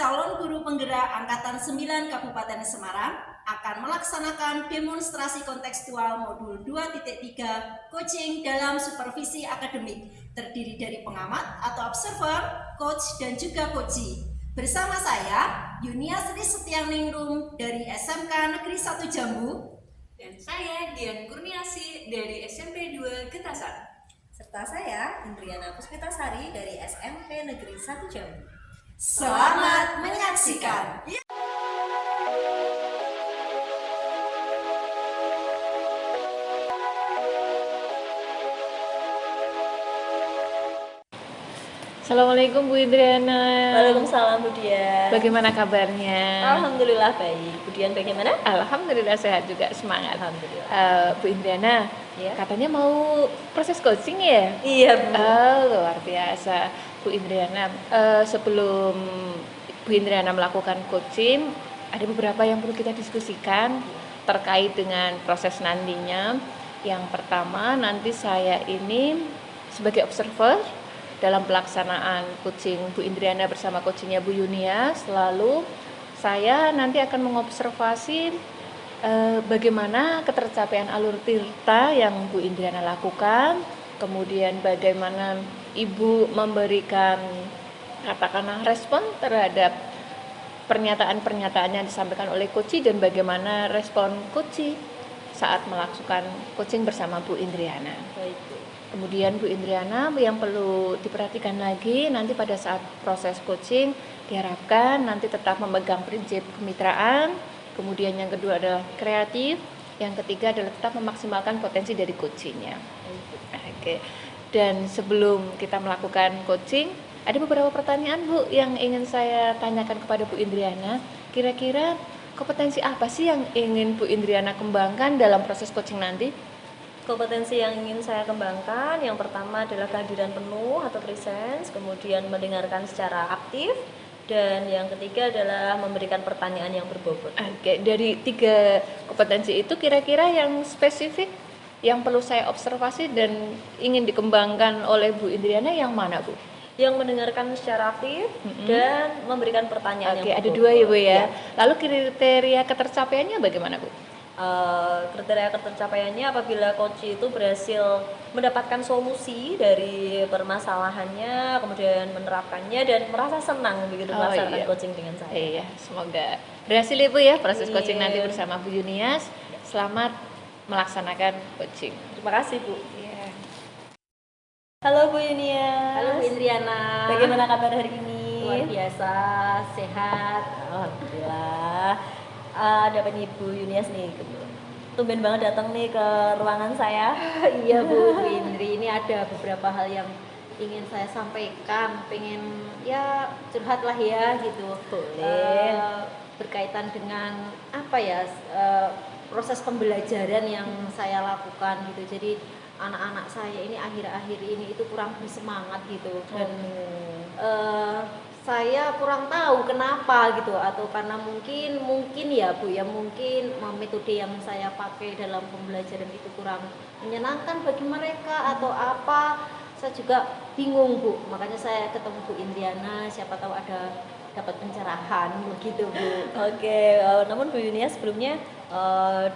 calon guru penggerak Angkatan 9 Kabupaten Semarang akan melaksanakan demonstrasi kontekstual modul 2.3 coaching dalam supervisi akademik, terdiri dari pengamat atau observer, coach, dan juga coachee. Bersama saya, Yunia Sri Setianingrum dari SMK Negeri 1 Jambu, dan saya Dian Kurniasi dari SMP 2 Getasan. Serta saya Indriana Puspitasari dari SMP Negeri 1 Jambu. Selamat menyaksikan. Assalamualaikum Bu Indriana. Waalaikumsalam Bu Dian. Bagaimana kabarnya? Alhamdulillah baik. Bu Dian bagaimana? Alhamdulillah sehat juga, semangat. Alhamdulillah. Bu Indriana, Ya. katanya mau proses coaching ya? Iya Bu. Luar biasa. Bu Indriana, sebelum Bu Indriana melakukan coaching, ada beberapa yang perlu kita diskusikan terkait dengan proses nantinya. Yang pertama, nanti saya ini sebagai observer dalam pelaksanaan coaching Bu Indriana bersama coachingnya Bu Yunia, selalu saya nanti akan mengobservasi bagaimana ketercapaian alur tirta yang Bu Indriana lakukan, kemudian bagaimana Ibu memberikan katakanlah respon terhadap pernyataan-pernyataan yang disampaikan oleh coachee dan bagaimana respon coachee saat melakukan coaching bersama Bu Indriana. Baik Bu. Kemudian Bu Indriana, yang perlu diperhatikan lagi nanti pada saat proses coaching diharapkan nanti tetap memegang prinsip kemitraan. Kemudian yang kedua adalah kreatif, yang ketiga adalah tetap memaksimalkan potensi dari coachingnya. Oke. Dan sebelum kita melakukan coaching, ada beberapa pertanyaan Bu yang ingin saya tanyakan kepada Bu Indriana. Kira-kira kompetensi apa sih yang ingin Bu Indriana kembangkan dalam proses coaching nanti? Kompetensi yang ingin saya kembangkan yang pertama adalah kehadiran penuh atau presence, kemudian mendengarkan secara aktif, dan yang ketiga adalah memberikan pertanyaan yang berbobot. Oke, dari 3 kompetensi itu kira-kira yang spesifik yang perlu saya observasi dan ingin dikembangkan oleh Bu Indriana yang mana Bu? Yang mendengarkan secara aktif dan memberikan pertanyaan yang Ada berbobot. 2 ya Bu ya. Ya. Lalu kriteria ketercapaiannya bagaimana Bu? Kriteria ketercapaiannya apabila coach itu berhasil mendapatkan solusi dari permasalahannya, kemudian menerapkannya dan merasa senang begitu melaksanakan coaching dengan saya. Iya, semoga berhasil ya Bu ya proses Iya. coaching nanti bersama Bu Yunias. Selamat melaksanakan coaching. Terima kasih Bu. Iya. Halo Bu Yunia. Halo Bu Indriana. Bagaimana kabar hari ini? Luar biasa, sehat. Alhamdulillah. Dapat Ibu Yunias nih, tumben banget datang nih ke ruangan saya. Iya Bu Indri, ini ada beberapa hal yang ingin saya sampaikan, pengen ya curhat lah ya gitu. Boleh. Berkaitan dengan apa ya, proses pembelajaran yang saya lakukan gitu. Jadi anak-anak saya ini akhir-akhir ini itu kurang bersemangat gitu, dan saya kurang tahu kenapa gitu, atau karena mungkin ya Bu ya, mungkin metode yang saya pakai dalam pembelajaran itu kurang menyenangkan bagi mereka atau apa, saya juga bingung Bu. Makanya saya ketemu Bu Indriana, siapa tahu ada dapat pencerahan begitu Bu. Oke, namun Bu Yunias sebelumnya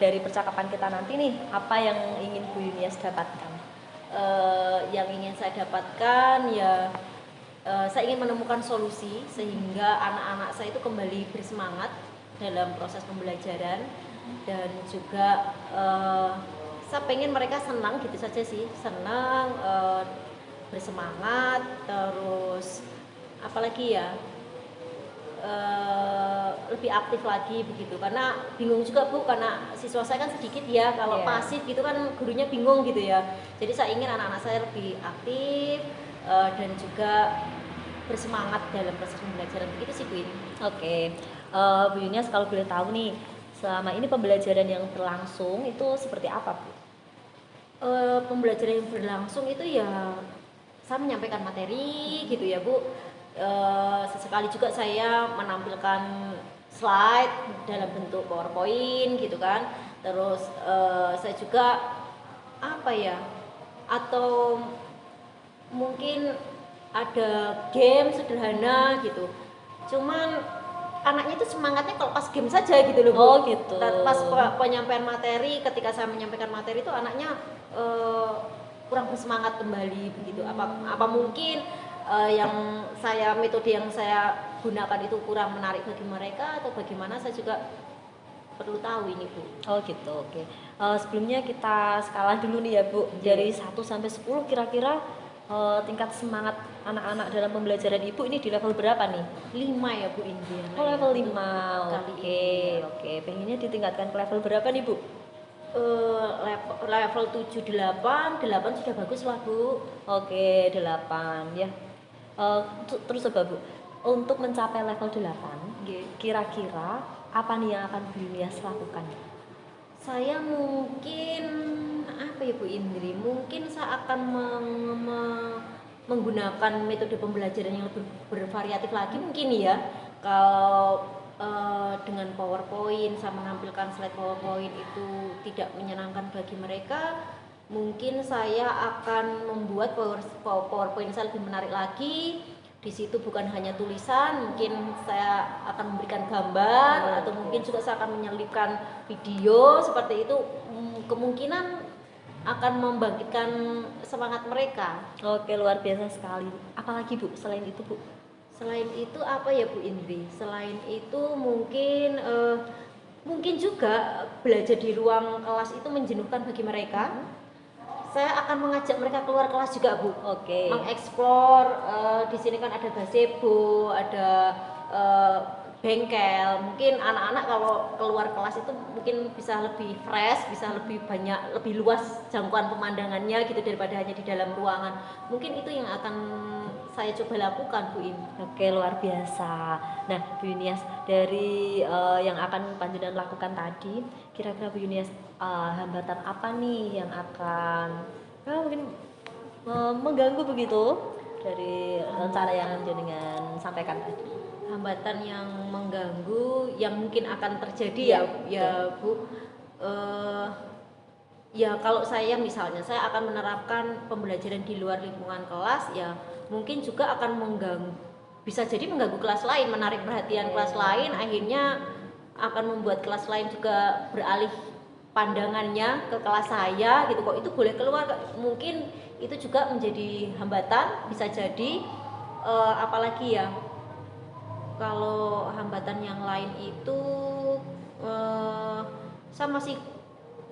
dari percakapan kita nanti nih, apa yang ingin Bu Yunias dapatkan? Yang ingin saya dapatkan ya, saya ingin menemukan solusi sehingga anak-anak saya itu kembali bersemangat dalam proses pembelajaran, dan juga saya pengen mereka senang gitu saja sih, senang, bersemangat, terus apalagi ya, lebih aktif lagi begitu. Karena bingung juga Bu, karena siswa saya kan sedikit ya, kalau pasif gitu kan gurunya bingung gitu ya. Jadi saya ingin anak-anak saya lebih aktif dan juga bersemangat dalam proses pembelajaran, begitu sih Bu. Oke, Bu Yunias kalau boleh tahu nih, selama ini pembelajaran yang berlangsung itu seperti apa Bu? Pembelajaran yang berlangsung itu ya saya menyampaikan materi gitu ya Bu. Sesekali juga saya menampilkan slide dalam bentuk PowerPoint gitu kan. Terus saya juga apa ya, atau mungkin ada game sederhana gitu. Cuman anaknya itu semangatnya kalau pas game saja gitu loh Bu. Oh gitu. Dan pas penyampaian materi, ketika saya menyampaikan materi itu anaknya kurang bersemangat kembali begitu. Apa mungkin yang metode yang saya gunakan itu kurang menarik bagi mereka atau bagaimana, saya juga perlu tahu ini Bu. Oh gitu, oke. Sebelumnya kita skala dulu nih ya Bu, dari 1 sampai 10 kira-kira tingkat semangat anak-anak dalam pembelajaran Ibu ini di level berapa nih? 5 ya Bu Indri. Oh level 5, Kali oke, oke. Pengennya ditingkatkan ke level berapa nih Bu? Level 7, 8 sudah bagus lah Bu. Oke, 8 ya. Terus coba Bu, untuk mencapai level 8, kira-kira apa nih yang akan Bu Yunias lakukan? Saya mungkin apa ya Bu Indri, mungkin saya akan menggunakan metode pembelajaran yang lebih bervariatif lagi mungkin ya. Kalau dengan PowerPoint, saya menampilkan slide PowerPoint itu tidak menyenangkan bagi mereka, mungkin saya akan membuat PowerPoint saya lebih menarik lagi. Di situ bukan hanya tulisan, mungkin saya akan memberikan gambar atau mungkin juga saya akan menyelipkan video seperti itu. Kemungkinan akan membangkitkan semangat mereka. Oke, luar biasa sekali. Apalagi Bu selain itu Bu? Selain itu apa ya Bu Indri? Selain itu mungkin juga belajar di ruang kelas itu menjenuhkan bagi mereka. Saya akan mengajak mereka keluar kelas juga Bu. Oke. Mengeksplor, di sini kan ada gazebo, ada bengkel. Mungkin anak-anak kalau keluar kelas itu mungkin bisa lebih fresh, bisa lebih banyak, lebih luas jangkauan pemandangannya gitu daripada hanya di dalam ruangan. Mungkin itu yang akan saya coba lakukan Bu In. Oke, luar biasa. Nah Bu Yunias, dari yang akan Panjenengan lakukan tadi, kira-kira Bu Yunias hambatan apa nih yang akan mungkin mengganggu begitu dari rencana yang Panjenengan sampaikan tadi? Hambatan yang mengganggu yang mungkin akan terjadi ya Bu. Ya kalau saya misalnya saya akan menerapkan pembelajaran di luar lingkungan kelas, ya mungkin juga akan mengganggu, bisa jadi mengganggu kelas lain, menarik perhatian kelas lain, akhirnya akan membuat kelas lain juga beralih pandangannya ke kelas saya gitu. Kok itu boleh keluar, mungkin itu juga menjadi hambatan, bisa jadi. Apalagi ya kalau hambatan yang lain itu saya masih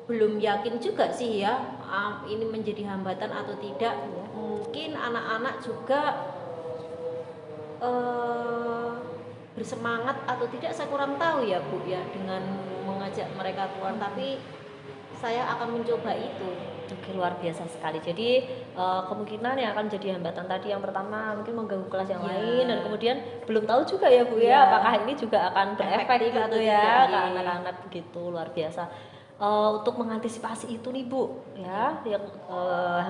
belum yakin juga sih ya, ini menjadi hambatan atau tidak. Mungkin anak-anak juga bersemangat atau tidak saya kurang tahu ya Bu ya dengan mengajak mereka keluar, tapi saya akan mencoba itu. Oke, luar biasa sekali. Jadi kemungkinan yang akan jadi hambatan tadi yang pertama mungkin mengganggu kelas yang lain, dan kemudian belum tahu juga ya Bu ya apakah ini juga akan berefek gitu ya ke anak-anak begitu. Luar biasa. Untuk mengantisipasi itu nih Bu ya, yang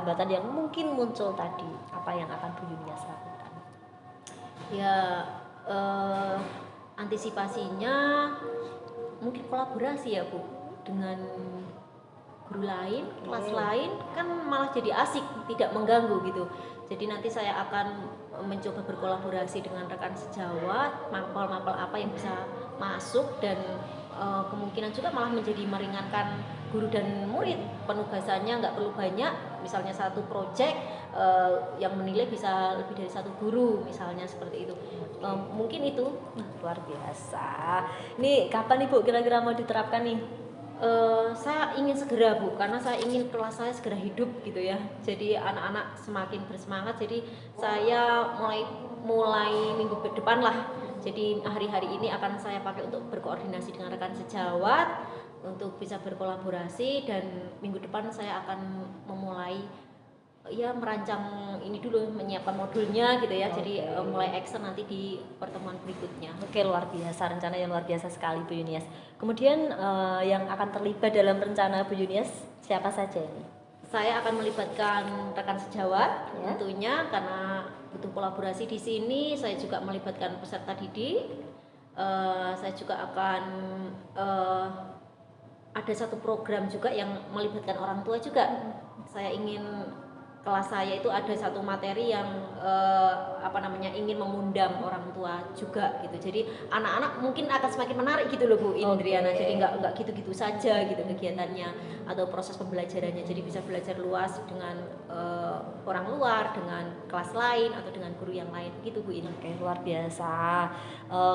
hambatan yang mungkin muncul tadi, apa yang akan Bu Yunias lakukan? Ya antisipasinya mungkin kolaborasi ya Bu dengan guru lain, kelas lain, kan malah jadi asik, tidak mengganggu gitu. Jadi nanti saya akan mencoba berkolaborasi dengan rekan sejawat, mapel-mapel apa yang bisa masuk, dan kemungkinan juga malah menjadi meringankan guru dan murid. Penugasannya nggak perlu banyak, misalnya satu proyek yang menilai bisa lebih dari satu guru, misalnya seperti itu. Mungkin itu. Luar biasa. Ini kapan nih Bu kira-kira mau diterapkan nih? Saya ingin segera Bu, karena saya ingin kelas saya segera hidup gitu ya. Jadi anak-anak semakin bersemangat. Jadi saya mulai minggu depan lah. Jadi hari-hari ini akan saya pakai untuk berkoordinasi dengan rekan sejawat untuk bisa berkolaborasi, dan minggu depan saya akan memulai ya merancang ini dulu, menyiapkan modulnya gitu ya. Jadi mulai action nanti di pertemuan berikutnya. Oke, luar biasa, rencana yang luar biasa sekali Bu Yunias. Kemudian yang akan terlibat dalam rencana Bu Yunias siapa saja ini? Saya akan melibatkan rekan sejawat tentunya, karena butuh kolaborasi di sini. Saya juga melibatkan peserta didik. Saya juga akan ada satu program juga yang melibatkan orang tua juga. Saya ingin kelas saya itu ada satu materi yang ingin mengundang orang tua juga gitu. Jadi anak-anak mungkin akan semakin menarik gitu loh Bu Indriana. Oke. Jadi nggak gitu-gitu saja gitu kegiatannya atau proses pembelajarannya. Jadi bisa belajar luas dengan orang luar, dengan kelas lain atau dengan guru yang lain gitu Bu Indri. Oke, luar biasa.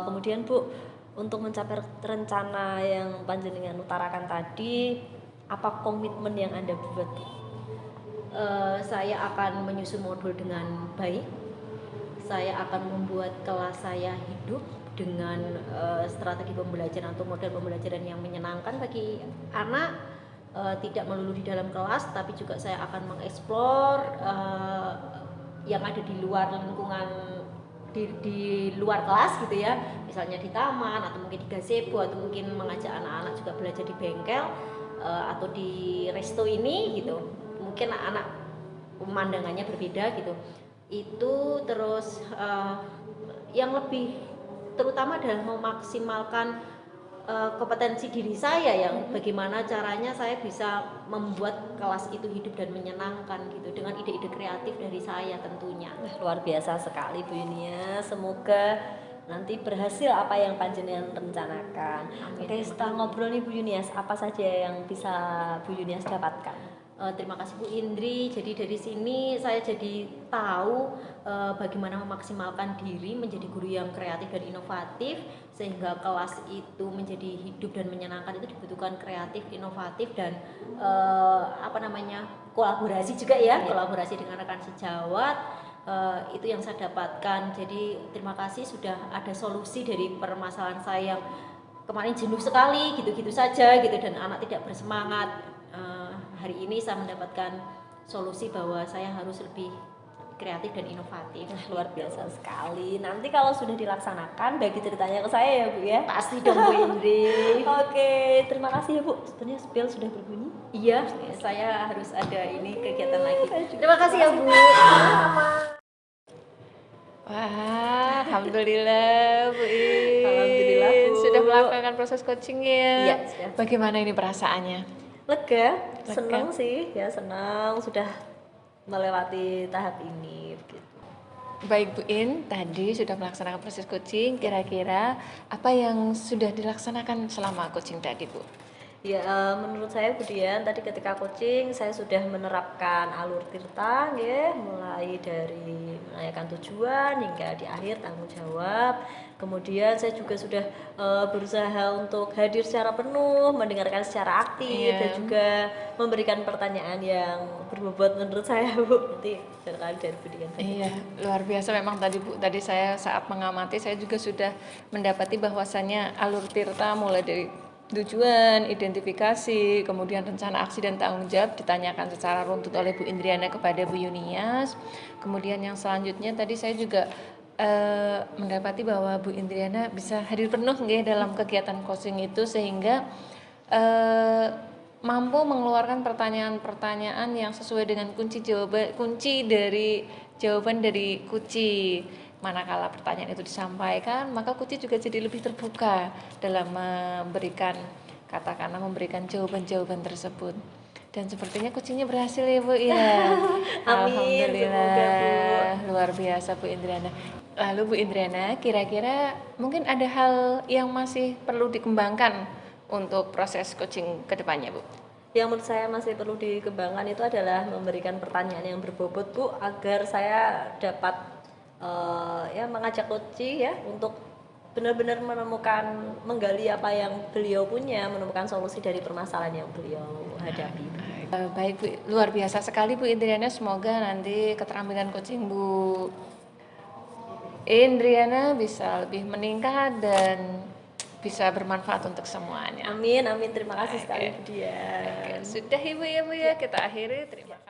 Kemudian Bu, untuk mencapai rencana yang panjenengan utarakan tadi, apa komitmen yang Anda buat? Saya akan menyusun modul dengan baik. Saya akan membuat kelas saya hidup dengan strategi pembelajaran atau model pembelajaran yang menyenangkan bagi anak, tidak melulu di dalam kelas, tapi juga saya akan mengeksplor yang ada di luar lingkungan, di luar kelas gitu ya, misalnya di taman atau mungkin di gazebo atau mungkin mengajak anak-anak juga belajar di bengkel atau di resto ini gitu. Mungkin anak pemandangannya berbeda gitu. Itu terus yang lebih terutama adalah memaksimalkan kompetensi diri saya, yang bagaimana caranya saya bisa membuat kelas itu hidup dan menyenangkan gitu dengan ide-ide kreatif dari saya tentunya. Luar biasa sekali Bu Yunia. Semoga nanti berhasil apa yang panjenengan rencanakan. Amin. Oke, setelah ngobrol nih Bu Yunias, apa saja yang bisa Bu Yunias dapatkan? Terima kasih Bu Indri. Jadi dari sini saya jadi tahu bagaimana memaksimalkan diri menjadi guru yang kreatif dan inovatif, sehingga kelas itu menjadi hidup dan menyenangkan. Itu dibutuhkan kreatif, inovatif dan kolaborasi juga ya, kolaborasi dengan rekan sejawat. Itu yang saya dapatkan. Jadi terima kasih sudah ada solusi dari permasalahan saya yang kemarin jenuh sekali gitu-gitu saja gitu dan anak tidak bersemangat. Hari ini saya mendapatkan solusi bahwa saya harus lebih kreatif dan inovatif. Luar biasa sekali. Nanti kalau sudah dilaksanakan bagi ceritanya ke saya ya Bu ya. Pasti dong Bu Indri. Oke, terima kasih ya Bu. Sebenarnya bel sudah berbunyi. Iya, saya harus ada ini kegiatan lagi. Terima kasih ya Bu. Wah, alhamdulillah Bu In. Alhamdulillah, Bu. Sudah melakukan proses coaching ya. Iya, sudah. Bagaimana ini perasaannya? Lega, senang sih ya, senang sudah melewati tahap ini gitu. Baik Bu In, tadi sudah melaksanakan proses coaching. Kira-kira apa yang sudah dilaksanakan selama coaching tadi Bu? Ya, menurut saya Budian tadi ketika coaching saya sudah menerapkan alur tirta ya, mulai dari menanyakan tujuan hingga di akhir tanggung jawab. Kemudian saya juga sudah berusaha untuk hadir secara penuh, mendengarkan secara aktif dan juga memberikan pertanyaan yang berbobot menurut saya Bu. Nanti barangkali dari Budian. Iya, luar biasa memang tadi Bu. Tadi saya saat mengamati saya juga sudah mendapati bahwasannya alur tirta mulai dari tujuan, identifikasi, kemudian rencana aksi dan tanggung jawab ditanyakan secara runtut oleh Bu Indriana kepada Bu Yunias. Kemudian yang selanjutnya tadi saya juga mendapati bahwa Bu Indriana bisa hadir penuh nggih dalam kegiatan coaching itu sehingga mampu mengeluarkan pertanyaan-pertanyaan yang sesuai dengan kunci dari jawaban dari kunci. Manakala pertanyaan itu disampaikan, maka kunci juga jadi lebih terbuka dalam memberikan jawaban-jawaban tersebut. Dan sepertinya kucingnya berhasil ya Bu ya. Amin, semoga, Bu. Luar biasa Bu Indriana. Lalu Bu Indriana, kira-kira mungkin ada hal yang masih perlu dikembangkan untuk proses coaching ke depannya Bu? Yang menurut saya masih perlu dikembangkan itu adalah memberikan pertanyaan yang berbobot Bu, agar saya dapat mengajak coach ya untuk benar-benar menggali apa yang beliau punya, menemukan solusi dari permasalahan yang beliau hadapi. Baik Bu, luar biasa sekali Bu Indriana. Semoga nanti keterampilan coaching Bu Indriana bisa lebih meningkat dan bisa bermanfaat untuk semuanya. Amin, amin. Terima kasih sekali Budian. Sudah Ibu ya Bu ya, kita akhiri. Terima kasih.